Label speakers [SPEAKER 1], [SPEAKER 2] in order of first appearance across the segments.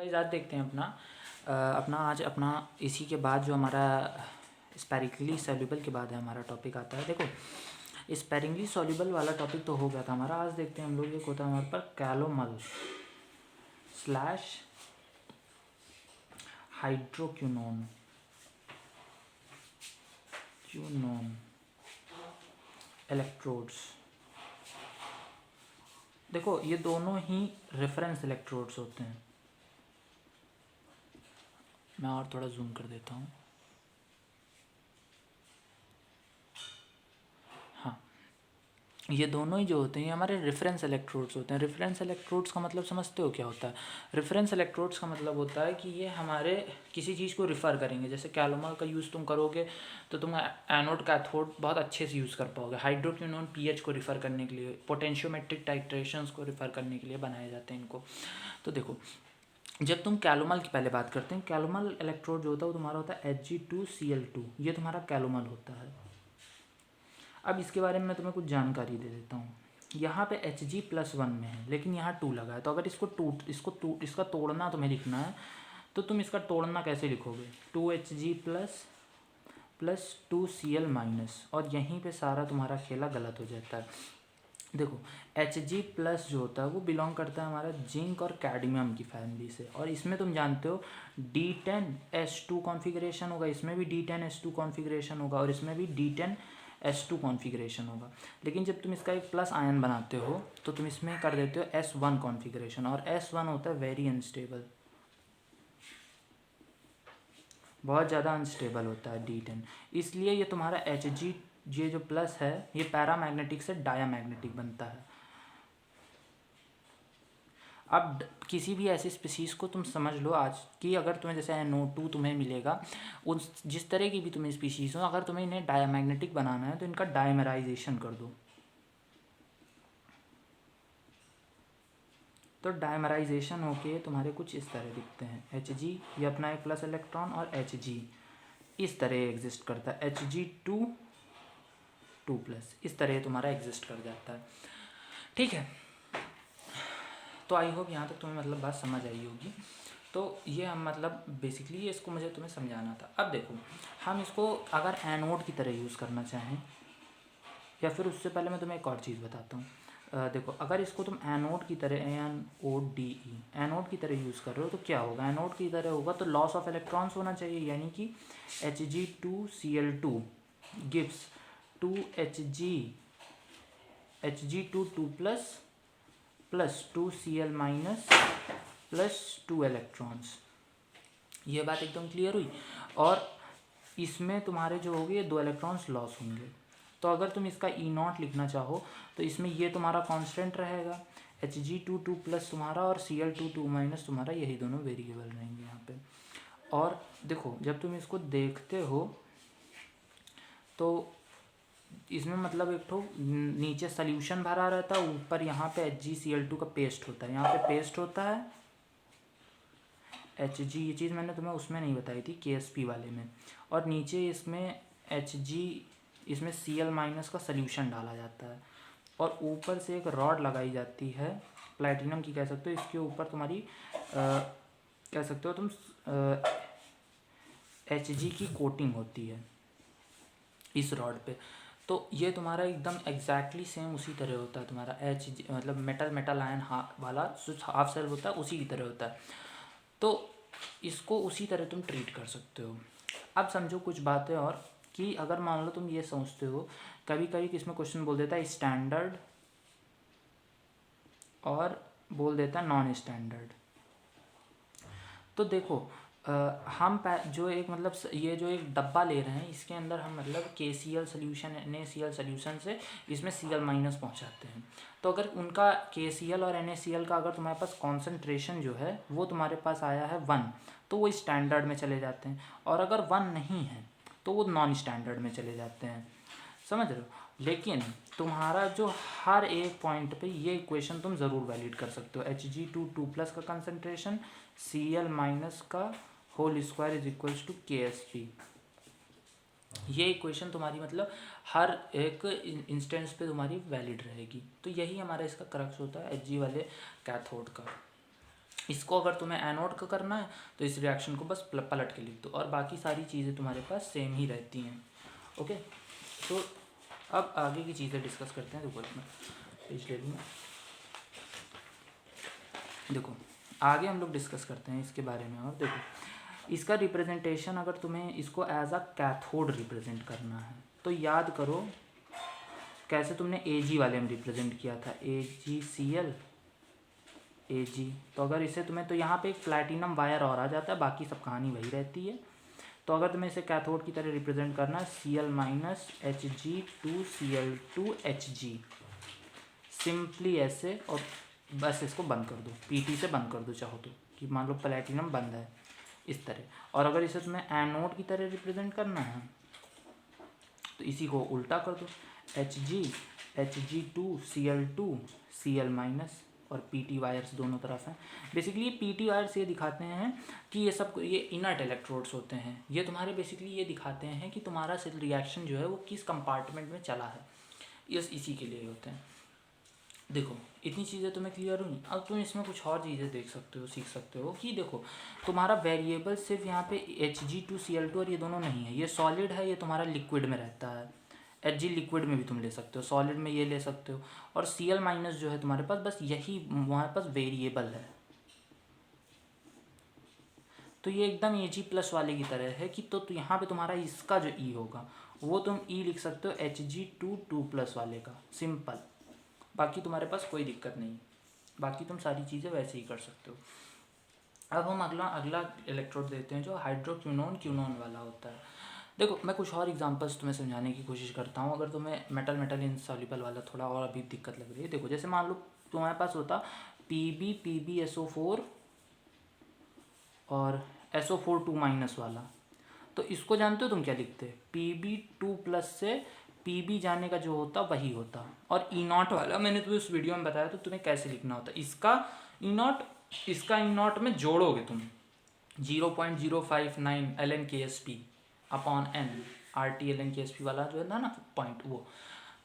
[SPEAKER 1] Guys आज देखते हैं अपना इसी के बाद जो हमारा स्पेरिकली सॉल्युबल के बाद है हमारा टॉपिक आता है। देखो स्पेरिंगली सॉल्युबल वाला टॉपिक तो हो गया था हमारा। आज देखते हैं हम लोग एक होता है हमारे पर कैलोमल स्लैश हाइड्रोक्विनोन इलेक्ट्रोड्स। देखो ये दोनों ही रेफरेंस इलेक्ट्रोड्स होते हैं। मैं और थोड़ा जूम कर देता हूँ। हाँ, ये दोनों ही जो होते हैं हमारे रेफरेंस इलेक्ट्रोड्स होते हैं। रेफरेंस इलेक्ट्रोड्स का मतलब समझते हो क्या होता है? रेफरेंस इलेक्ट्रोड्स का मतलब होता है कि ये हमारे किसी चीज़ को रिफ़र करेंगे। जैसे कैलोमल का यूज़ तुम करोगे तो तुम एनोड कैथोड बहुत अच्छे से यूज़ कर पाओगे। हाइड्रोक्विनोन पीएच को रिफ़र करने के लिए, पोटेंशियोमेट्रिक टाइट्रेशंस को रिफ़र करने के लिए बनाए जाते हैं इनको। तो देखो जब तुम कैलोमल की पहले बात करते हैं, कैलोमल इलेक्ट्रोड जो होता है वो तुम्हारा होता है Hg2Cl2। ये तुम्हारा कैलोमल होता है। अब इसके बारे में मैं तुम्हें कुछ जानकारी दे देता हूँ। यहाँ पे Hg+1 में है लेकिन यहाँ 2 लगा है। तो अगर इसका तोड़ना तुम्हें लिखना है तो तुम इसका तोड़ना कैसे लिखोगे? 2Hg प्लस 2Cl-, और यहीं पे सारा तुम्हारा खेला गलत हो जाता है। देखो Hg+ जो होता है वो बिलोंग करता है हमारा जिंक और कैडमियम की फैमिली से, और इसमें तुम जानते हो D10S2 कॉन्फ़िगरेशन होगा, इसमें भी D10S2 कॉन्फ़िगरेशन होगा, और इसमें भी D10S2 कॉन्फ़िगरेशन होगा। लेकिन जब तुम इसका एक प्लस आयन बनाते हो तो तुम इसमें कर देते हो S1 कॉन्फ़िगरेशन, और S1 होता है वेरी अनस्टेबल, बहुत ज़्यादा अनस्टेबल होता है D10। इसलिए ये तुम्हारा Hg ये जो प्लस है ये पैरामैग्नेटिक से डायामैग्नेटिक बनता है। अब किसी भी ऐसी स्पीसीज़ को तुम समझ लो आज कि अगर तुम्हें जैसे NO2 तुम्हें मिलेगा, उस जिस तरह की भी तुम्हें स्पीसीज़ हो, अगर तुम्हें इन्हें डायामैग्नेटिक बनाना है तो इनका डायमराइजेशन कर दो। तो डायमराइजेशन होके तुम्हारे कुछ इस तरह दिखते हैं। Hg ये अपना एक प्लस इलेक्ट्रॉन, और Hg इस तरह एग्जिस्ट करता है। Hg2 इस तरह तुम्हारा एग्जिस्ट कर जाता है। ठीक है, तो आई होप यहाँ तक तुम्हें मतलब बात समझ आई होगी। तो ये हम मतलब बेसिकली इसको मुझे तुम्हें समझाना था। अब देखो हम इसको अगर एनोड की तरह यूज़ करना चाहें, या फिर उससे पहले मैं तुम्हें एक और चीज़ बताता हूँ। देखो अगर इसको तुम एनोड की तरह NODE एनोड की तरह यूज़ कर रहे हो तो क्या होगा? एनोड की तरह होगा तो लॉस ऑफ इलेक्ट्रॉन्स होना चाहिए, यानी कि Hg2Cl2 gives 2Hg2 plus 2Cl- plus 2 electrons. ये बात एकदम क्लियर हुई। और इसमें तुम्हारे जो होंगे ये 2 इलेक्ट्रॉन्स लॉस होंगे। तो अगर तुम इसका E0 लिखना चाहो तो इसमें ये तुम्हारा कांस्टेंट रहेगा, Hg2 तुम्हारा और Cl2 तुम्हारा, यही दोनों वेरिएबल रहेंगे यहाँ पे। और देखो जब तुम इसको देखते हो तो इसमें मतलब एक तो नीचे सॉल्यूशन भरा रहता है, ऊपर यहाँ पे HgCl2 का पेस्ट होता है, यहाँ पे पेस्ट होता है Hg। ये चीज़ मैंने तुम्हें उसमें नहीं बताई थी KSP वाले में। और नीचे इसमें Hg इसमें Cl- का सॉल्यूशन डाला जाता है, और ऊपर से एक रॉड लगाई जाती है प्लैटिनम की कह सकते हो। इसके ऊपर तुम्हारी कह सकते हो तुम Hg की कोटिंग होती है इस रॉड पे। तो ये तुम्हारा एकदम एग्जैक्टली सेम उसी तरह होता है तुम्हारा Hg, मतलब मेटल आयन वाला जो हाफ सेल होता है उसी की तरह होता है। तो इसको उसी तरह तुम ट्रीट कर सकते हो। अब समझो कुछ बातें और, कि अगर मान लो तुम ये समझते हो, कभी कभी किसमें क्वेश्चन बोल देता है स्टैंडर्ड और बोल देता है नॉन स्टैंडर्ड। तो देखो हम जो एक मतलब ये जो एक डब्बा ले रहे हैं इसके अंदर हम मतलब KCl सोल्यूशन NaCl सोल्यूशन से इसमें Cl- पहुंचाते हैं। तो अगर उनका KCl और NaCl का अगर तुम्हारे पास कॉन्सेंट्रेशन जो है वो तुम्हारे पास आया है 1, तो वो स्टैंडर्ड में चले जाते हैं, और अगर 1 नहीं है तो वो नॉन स्टैंडर्ड में चले जाते हैं। समझ रहे हो? लेकिन तुम्हारा जो हर एक पॉइंट पे ये इक्वेशन तुम ज़रूर वैलिड कर सकते हो। Hg2 का कंसनट्रेशन Cl- का whole square is equals to KSP। ये इक्वेशन तुम्हारी मतलब हर एक इंस्टेंस पे तुम्हारी वैलिड रहेगी। तो यही हमारा इसका क्रक्स होता है Hg वाले कैथोड का। इसको अगर तुम्हें एनोड का करना है तो इस रिएक्शन को बस पलट के लिख दो, और बाकी सारी चीज़ें तुम्हारे पास सेम ही रहती हैं। ओके, तो अब आगे की चीज़ें डिस्कस करते हैं। देखो इसमें पेज ले लूँ मैं। देखो आगे हम लोग डिस्कस करते हैं इसके बारे में। और देखो इसका रिप्रेजेंटेशन, अगर तुम्हें इसको एज अ कैथोड रिप्रेजेंट करना है तो याद करो कैसे तुमने Ag वाले में रिप्रेजेंट किया था, AgCl Ag। तो अगर इसे तुम्हें, तो यहाँ पे एक प्लैटिनम वायर और आ जाता है, बाकी सब कहानी वही रहती है। तो अगर तुम्हें इसे कैथोड की तरह रिप्रेजेंट करना है, Cl-Hg2Cl2Hg, सिंपली ऐसे, और बस इसको बंद कर दो, Pt से बंद कर दो चाहो तो, कि मान लो प्लैटिनम बंद है इस तरह। और अगर इसे तुम्हें एनोड की तरह रिप्रेजेंट करना है तो इसी को उल्टा कर दो, Hg2Cl2Cl- और Pt वायर्स दोनों तरफ हैं। बेसिकली ये Pt वायर्स ये दिखाते हैं कि ये सब, ये इनर्ट इलेक्ट्रोड्स होते हैं, ये तुम्हारे बेसिकली ये दिखाते हैं कि तुम्हारा सेल रिएक्शन जो है वो किस कंपार्टमेंट में चला है, इसी के लिए होते हैं। देखो इतनी चीज़ें तुम्हें क्लियर हुई। अब तुम इसमें कुछ और चीज़ें देख सकते हो, सीख सकते हो कि देखो तुम्हारा वेरिएबल सिर्फ यहाँ पे Hg2Cl2 और ये दोनों नहीं है, ये सॉलिड है, ये तुम्हारा लिक्विड में रहता है। Hg लिक्विड में भी तुम ले सकते हो, सॉलिड में ये ले सकते हो, और Cl- जो है तुम्हारे पास, बस यही हमारे पास वेरिएबल है। तो ये एकदम Ag+ वाले की तरह है कि तो यहाँ पे तुम्हारा इसका जो E होगा वो तुम E लिख सकते हो Hg2 वाले का, सिंपल। बाकी तुम्हारे पास कोई दिक्कत नहीं, बाकी तुम सारी चीज़ें वैसे ही कर सकते हो। अब हम अगला इलेक्ट्रोड देते हैं जो हाइड्रोक्विनोन वाला होता है। देखो मैं कुछ और एग्जांपल्स तुम्हें समझाने की कोशिश करता हूँ, अगर तुम्हें मेटल इनसॉल्युबल वाला थोड़ा और अभी दिक्कत लग रही है। देखो जैसे मान लो तुम्हारे पास होता PbPbSO4 और SO4 2- वाला, तो इसको जानते हो तुम क्या लिखते, Pb2+ से Pb जाने का जो होता वही होता। और E0 वाला मैंने तुम्हें उस वीडियो में बताया तो तुम्हें कैसे लिखना होता, इसका E0 इसका E0 में जोड़ोगे तुम 0.059 ln/Ksp upon n, RT ln/Ksp वाला जो है ना पॉइंट, वो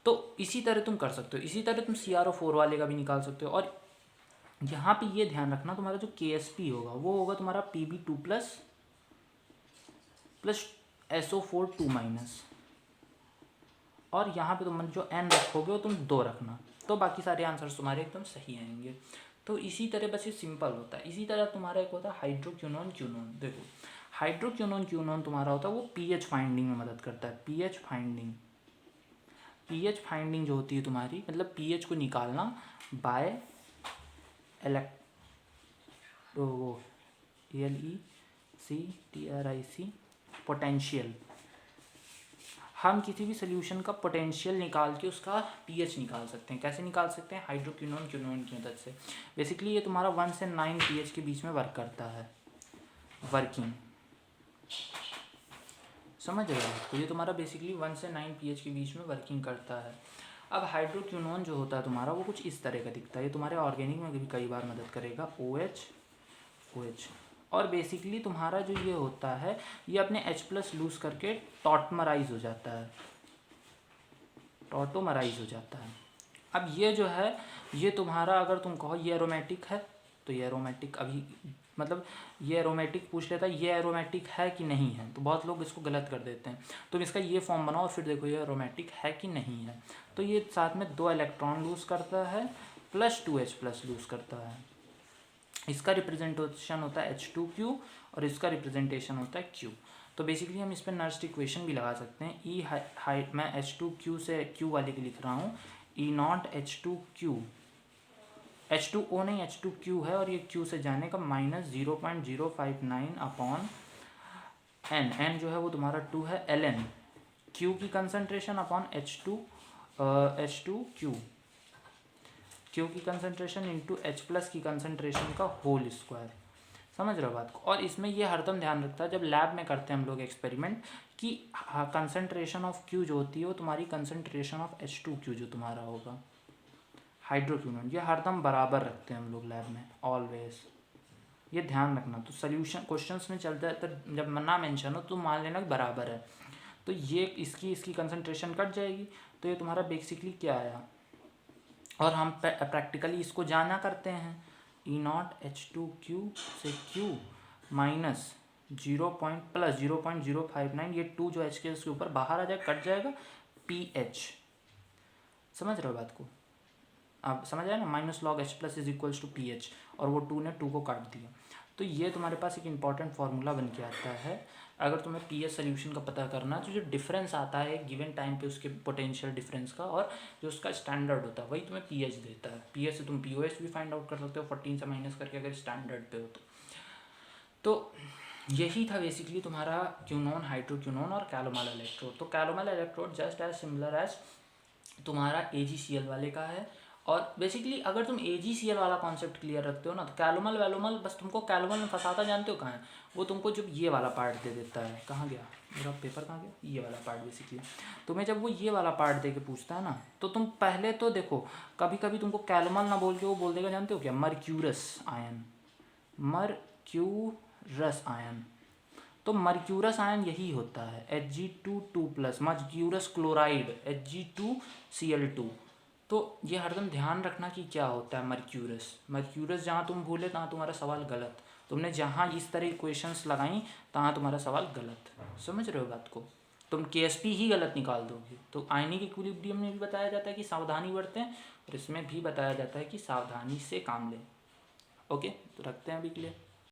[SPEAKER 1] तो इसी तरह तुम कर सकते हो। इसी तरह तुम CrO4 वाले का भी निकाल सकते हो। और यहाँ पे ये ध्यान रखना तुम्हारा जो Ksp होगा वो होगा तुम्हारा Pb2+ प्लस SO4 2-, और यहाँ पे तुम जो n रखोगे वो तुम 2 रखना, तो बाकी सारे आंसर्स तुम्हारे एकदम सही आएंगे। तो इसी तरह बस ये सिंपल होता है। इसी तरह तुम्हारा एक होता है हाइड्रोक्विनोन। देखो हाइड्रोक्विनोन तुम्हारा होता है वो pH फाइंडिंग में मदद करता है। pH फाइंडिंग जो होती है तुम्हारी, मतलब pH को निकालना बाय LECTRIC पोटेंशियल। हम किसी भी सोल्यूशन का पोटेंशियल निकाल के उसका pH निकाल सकते हैं। कैसे निकाल सकते हैं, हाइड्रोक्विनोन की मदद से। बेसिकली ये तुम्हारा 1 से 9 pH के बीच में वर्क करता है, वर्किंग, समझ रहे हो। तो ये तुम्हारा बेसिकली 1 से 9 pH के बीच में वर्किंग करता है। अब हाइड्रोक्विनोन जो होता है तुम्हारा वो कुछ इस तरह का दिखता है। ये तुम्हारे ऑर्गेनिक में भी कई बार मदद करेगा, OH। और बेसिकली तुम्हारा जो ये होता है ये अपने H+ लूज करके टॉटमराइज हो जाता है, टॉटोमराइज हो जाता है। अब ये जो है ये तुम्हारा, अगर तुम कहो ये एरोमेटिक है तो ये एरोमेटिक, अभी मतलब ये एरोमेटिक पूछ लेता है, ये एरोमेटिक है कि नहीं है, तो बहुत लोग इसको गलत कर देते हैं। तुम इसका ये फॉर्म बनाओ फिर देखो ये एरोमेटिक है कि नहीं है। तो ये साथ में 2 इलेक्ट्रॉन लूज करता है प्लस 2H+ लूज करता है। इसका रिप्रेजेंटेशन होता है H2Q और इसका रिप्रेजेंटेशन होता है Q। तो बेसिकली हम इस पर नर्स्ट इक्वेशन भी लगा सकते हैं। मैं H2Q से Q वाले की लिख रहा हूँ, E0 H2Q, H2O नहीं H2Q है, और ये Q से जाने का -0.059 अपॉन n जो है वो तुम्हारा 2 है, ln Q की कंसनट्रेशन अपॉन H2Q, Q की कंसनट्रेशन इंटू H+ की कंसनट्रेशन का होल स्क्वायर। समझ रहे हो बात को। और इसमें ये हरदम ध्यान रखता है जब लैब में करते हैं हम लोग एक्सपेरिमेंट कि कंसनट्रेशन ऑफ Q जो होती है वो तुम्हारी कंसनट्रेशन ऑफ H2Q जो तुम्हारा होगा हाइड्रोक्विनोन, ये हरदम बराबर रखते हैं हम लोग लैब में, ऑलवेज ये ध्यान रखना। तो सोल्यूशन क्वेश्चंस में चलता है तो जब ना मेंशन हो तो मान लेना बराबर है, तो ये इसकी कंसनट्रेशन कट जाएगी। तो ये तुम्हारा बेसिकली क्या आया, और हम प्रैक्टिकली इसको जाना करते हैं। ई नॉट H2Q से Q माइनस 0.059, ये 2 जो H के उसके ऊपर बाहर आ जाए, कट जाएगा, PH। समझ रहे हो बात को? आप समझ आए ना, minus log H plus is equals to PH, और वो 2 ने 2 को काट दिया। तो ये तुम्हारे पास एक इंपॉर्टेंट फार्मूला बन के आता है अगर तुम्हें PH सोल्यूशन का पता करना। तो जो डिफरेंस आता है एक गिवन टाइम पे उसके पोटेंशियल डिफरेंस का, और जो उसका स्टैंडर्ड होता है वही तुम्हें PH देता है। PH से तुम POH भी फाइंड आउट कर सकते हो 14 से माइनस करके, अगर स्टैंडर्ड पे हो तो यही था बेसिकली तुम्हारा क्यूनोन, हाइड्रोक्यूनोन और कैलोमल इलेक्ट्रोड। तो calomel electrode just as similar as तुम्हारा AgCl वाले का है। और बेसिकली अगर तुम AgCl वाला कॉन्सेप्ट क्लियर रखते हो ना, तो कैलोमल वैलोमल बस तुमको कैलोमल में फंसाता जानते हो कहाँ है? वो तुमको जब ये वाला पार्ट दे देता है, कहाँ गया मेरा पेपर, कहाँ गया, ये वाला पार्ट। बेसिकली तुम्हें जब वो ये वाला पार्ट दे के पूछता है ना, तो तुम पहले तो देखो, कभी कभी तुमको कैलोमल ना बोल के वो बोल देगा, जानते हो क्या? Mercurous ion, mercurous ion. तो मर्क्यूरस आयन यही होता है Hg2 मर्क्यूरस क्लोराइड Hg2Cl2। तो ये हरदम ध्यान रखना कि क्या होता है मर्क्यूरस। मर्क्यूरस जहाँ तुम भूले तहाँ तुम्हारा सवाल गलत, तुमने जहाँ इस तरह इक्वेशंस लगाई तहाँ तुम्हारा सवाल गलत। समझ रहे हो बात को? तुम KSP ही गलत निकाल दोगे। तो आयनिक इक्विलिब्रियम में भी बताया जाता है कि सावधानी बरतें, और इसमें भी बताया जाता है कि सावधानी से काम लें। ओके, तो रखते हैं अभी के लिए।